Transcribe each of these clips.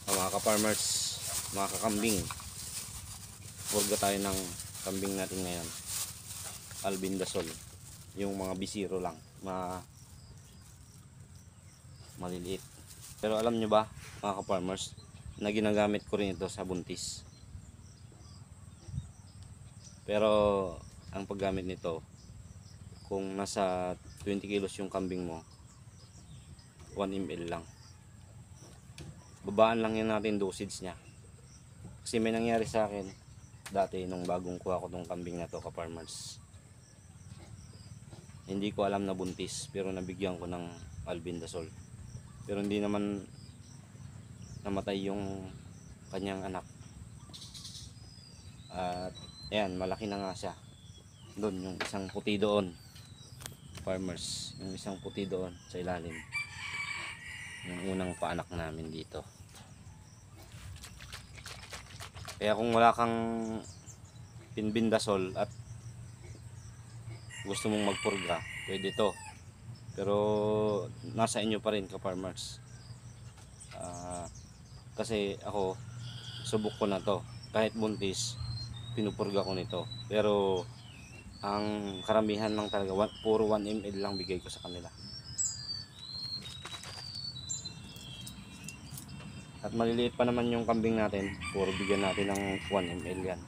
Mga ka-farmers, mga kakambing, purga tayo ng kambing natin ngayon. Albendazole, yung mga bisiro lang, maliliit. Pero alam nyo ba mga ka-farmers, na ginagamit ko rin ito sa buntis. Pero ang paggamit nito, kung nasa 20 kilos yung kambing mo, 1 ml lang. Babaan lang yan natin dosage niya. Kasi may nangyari sa akin dati nung bagong kuha ko tong kambing na to, ka-farmers. Hindi ko alam na buntis, pero nabigyan ko ng albendazole. Pero hindi naman namatay yung kanyang anak. At ayan, malaki na nga siya. Doon yung isang puti doon, farmers, yung isang puti doon sa ilalim, yung unang paanak namin dito. Kaya kung wala kang albendazole at gusto mong magpurga, pwede to. Pero nasa inyo pa rin, ka-farmers. Kasi ako, subok ko na to. Kahit buntis, pinupurga ko nito. Pero ang karamihan lang talaga, puro 1 ml lang bigay ko sa kanila. At maliliit pa naman yung kambing natin, puro bigyan natin ng 1 ml yan.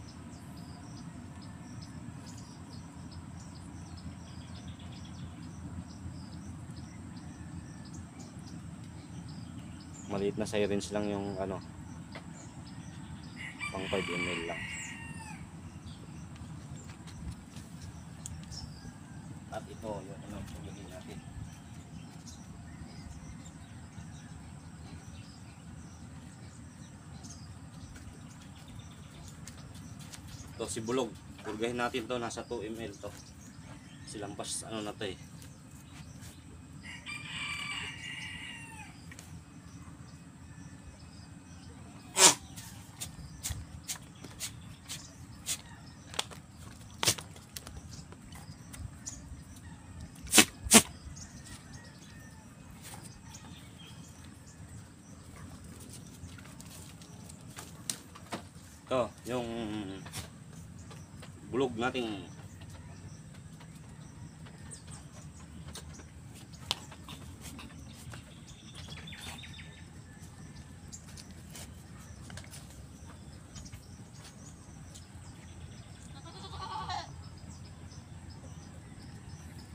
Maliit na syringe lang yung ano, pang 5 ml lang. At ito yung ano, pagiging natin. Ito si bulog, purgahin natin to, nasa 2 ml to. Silampas ano na to eh. Ito, yung bulog nating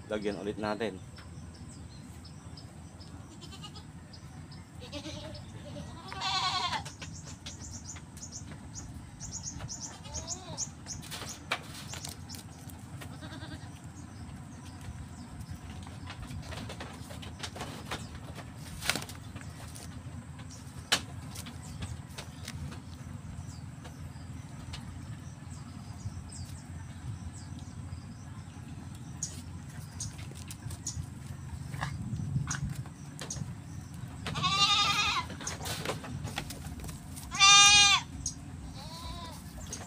lagyan ulit natin.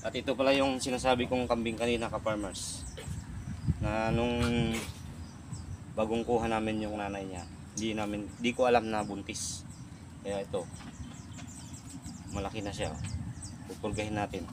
At ito pala yung sinasabi kong kambing kanina, ka-farmers, na nung bagong kuha namin yung nanay niya, di ko alam na buntis. Kaya ito, malaki na siya. Pupurgahin natin.